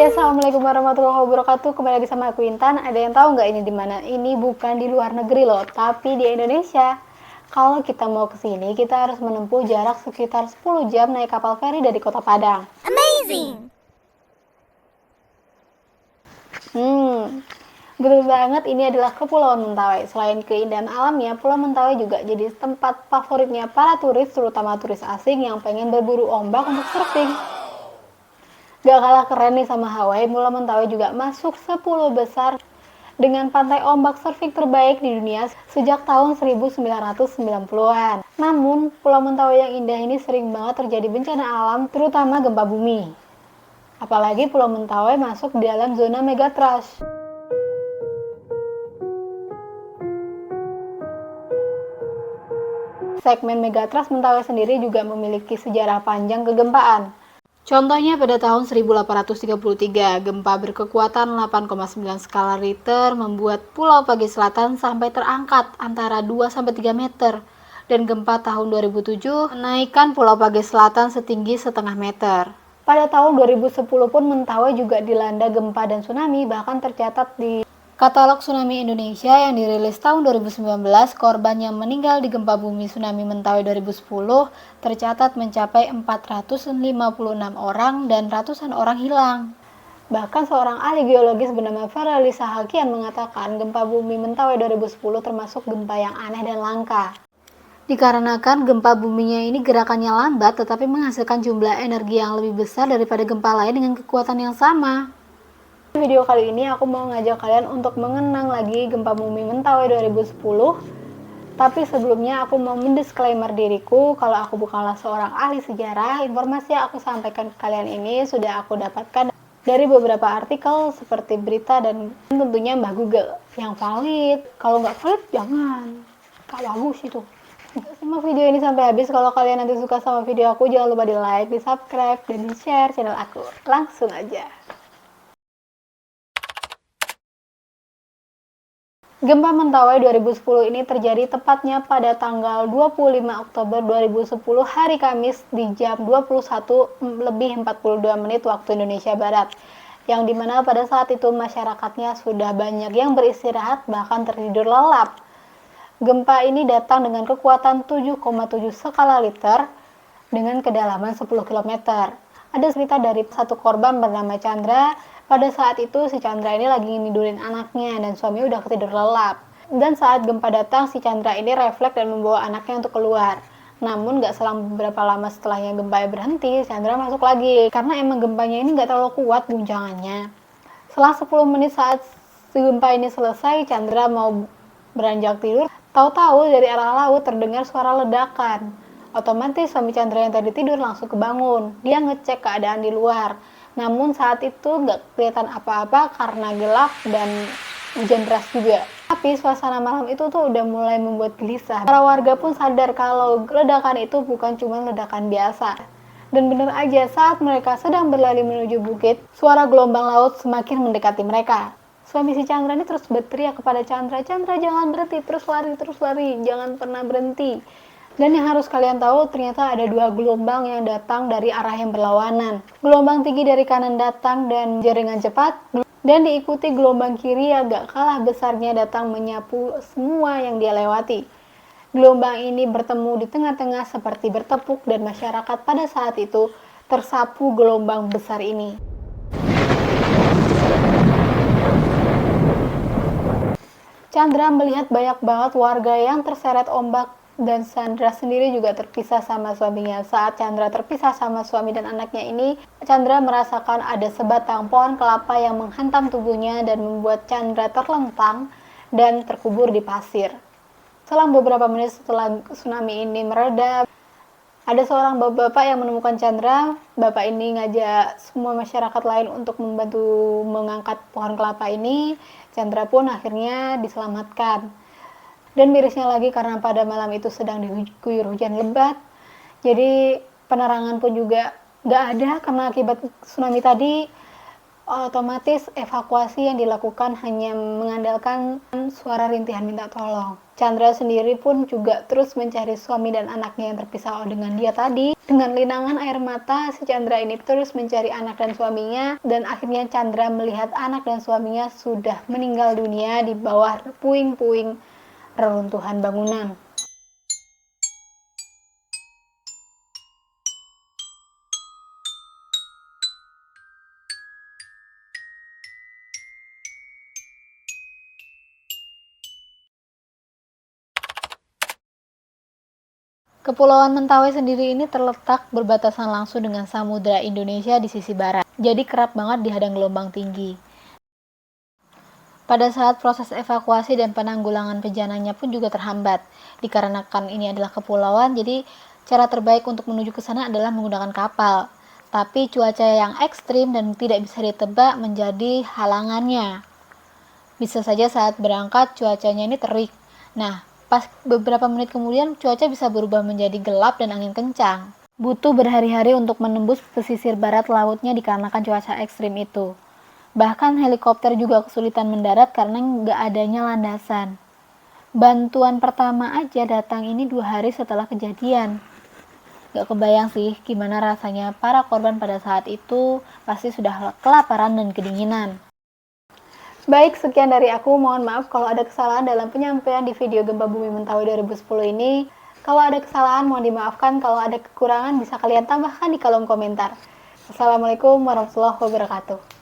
Hai, assalamualaikum warahmatullahi wabarakatuh. Kembali lagi sama aku Intan. Ada yang tahu nggak ini di mana? Ini bukan di luar negeri loh, tapi di Indonesia. Kalau kita mau ke sini, kita harus menempuh jarak sekitar 10 jam naik kapal feri dari Kota Padang. Amazing! Betul banget, ini adalah Kepulauan Mentawai. Selain keindahan alamnya, Pulau Mentawai juga jadi tempat favoritnya para turis, terutama turis asing yang pengen berburu ombak untuk surfing. Gak kalah keren nih sama Hawaii, Pulau Mentawai juga masuk 10 besar dengan pantai ombak surfing terbaik di dunia sejak tahun 1990-an. Namun, Pulau Mentawai yang indah ini sering banget terjadi bencana alam, terutama gempa bumi. Apalagi Pulau Mentawai masuk di dalam zona megatrust. Segmen megatrust Mentawai sendiri juga memiliki sejarah panjang kegempaan. Contohnya pada tahun 1833, gempa berkekuatan 8,9 skala Richter membuat Pulau Pagi Selatan sampai terangkat antara 2-3 meter. Dan gempa tahun 2007 menaikkan Pulau Pagi Selatan setinggi setengah meter. Pada tahun 2010 pun Mentawai juga dilanda gempa dan tsunami, bahkan tercatat di Katalog Tsunami Indonesia yang dirilis tahun 2019, korban yang meninggal di gempa bumi tsunami Mentawai 2010 tercatat mencapai 456 orang dan ratusan orang hilang. Bahkan seorang ahli geologis bernama Farali Sahakian mengatakan gempa bumi Mentawai 2010 termasuk gempa yang aneh dan langka. Dikarenakan gempa buminya ini gerakannya lambat tetapi menghasilkan jumlah energi yang lebih besar daripada gempa lain dengan kekuatan yang sama. Di video kali ini aku mau ngajak kalian untuk mengenang lagi gempa bumi Mentawai 2010. Tapi sebelumnya aku mau mendisklaimer diriku kalau aku bukanlah seorang ahli sejarah. Informasi yang aku sampaikan ke kalian ini sudah aku dapatkan dari beberapa artikel seperti berita dan tentunya Mbah Google yang valid. Kalau nggak valid jangan, nggak bagus itu. Simak video ini sampai habis. Kalau kalian nanti suka sama video aku, jangan lupa di like, di subscribe, dan di share channel aku. Langsung aja. Gempa Mentawai 2010 ini terjadi tepatnya pada tanggal 25 Oktober 2010 hari Kamis di jam 21:42 waktu Indonesia Barat. Yang dimana pada saat itu masyarakatnya sudah banyak yang beristirahat bahkan tertidur lelap. Gempa ini datang dengan kekuatan 7,7 skala Richter dengan kedalaman 10 km. Ada cerita dari satu korban bernama Chandra. Pada saat itu si Chandra ini lagi nidurin anaknya dan suami udah ketidur lelap. Dan saat gempa datang si Chandra ini refleks dan membawa anaknya untuk keluar. Namun gak selang beberapa lama setelahnya gempa berhenti, Chandra masuk lagi. Karena emang gempanya ini gak terlalu kuat guncangannya. Setelah 10 menit saat gempa ini selesai, Chandra mau beranjak tidur. Tahu-tahu dari arah laut terdengar suara ledakan. Otomatis suami Chandra yang tadi tidur langsung kebangun. Dia ngecek keadaan di luar. Namun saat itu nggak kelihatan apa-apa karena gelap dan hujan deras juga. Tapi suasana malam itu tuh udah mulai membuat gelisah. Para warga pun sadar kalau ledakan itu bukan cuma ledakan biasa. Dan benar aja saat mereka sedang berlari menuju bukit, suara gelombang laut semakin mendekati mereka. Suami si Chandra ini terus berteriak kepada Chandra, "Chandra jangan berhenti, terus lari, jangan pernah berhenti." Dan yang harus kalian tahu, ternyata ada dua gelombang yang datang dari arah yang berlawanan. Gelombang tinggi dari kanan datang dan jaringan cepat, dan diikuti gelombang kiri yang gak kalah besarnya datang menyapu semua yang dia lewati. Gelombang ini bertemu di tengah-tengah seperti bertepuk dan masyarakat pada saat itu tersapu gelombang besar ini. Chandra melihat banyak banget warga yang terseret ombak dan Chandra sendiri juga terpisah sama suaminya. Saat Chandra terpisah sama suami dan anaknya ini, Chandra merasakan ada sebatang pohon kelapa yang menghantam tubuhnya dan membuat Chandra terlentang dan terkubur di pasir. Selang beberapa menit setelah tsunami ini mereda, ada seorang bapak-bapak yang menemukan Chandra. Bapak ini ngajak semua masyarakat lain untuk membantu mengangkat pohon kelapa ini. Chandra pun akhirnya diselamatkan. Dan mirisnya lagi karena pada malam itu sedang diguyur hujan lebat. Jadi penerangan pun juga nggak ada karena akibat tsunami tadi. Otomatis evakuasi yang dilakukan hanya mengandalkan suara rintihan minta tolong. Chandra sendiri pun juga terus mencari suami dan anaknya yang terpisah dengan dia tadi. Dengan linangan air mata, si Chandra ini terus mencari anak dan suaminya, dan akhirnya Chandra melihat anak dan suaminya sudah meninggal dunia di bawah puing-puing reruntuhan bangunan. Kepulauan Mentawai sendiri ini terletak berbatasan langsung dengan Samudra Indonesia di sisi barat, jadi kerap banget dihadang gelombang tinggi. Pada saat proses evakuasi dan penanggulangan bencananya pun juga terhambat, dikarenakan ini adalah kepulauan, jadi cara terbaik untuk menuju ke sana adalah menggunakan kapal. Tapi cuaca yang ekstrim dan tidak bisa ditebak menjadi halangannya. Bisa saja saat berangkat cuacanya ini terik. Nah, pas beberapa menit kemudian cuaca bisa berubah menjadi gelap dan angin kencang. Butuh berhari-hari untuk menembus pesisir barat lautnya dikarenakan cuaca ekstrim itu. Bahkan helikopter juga kesulitan mendarat karena nggak adanya landasan. Bantuan pertama aja datang ini 2 hari setelah kejadian. Gak kebayang sih gimana rasanya para korban pada saat itu, pasti sudah kelaparan dan kedinginan. Baik, sekian dari aku. Mohon maaf kalau ada kesalahan dalam penyampaian di video Gempa Bumi Mentawai 2010 ini. Kalau ada kesalahan, mohon dimaafkan. Kalau ada kekurangan, bisa kalian tambahkan di kolom komentar. Assalamualaikum warahmatullahi wabarakatuh.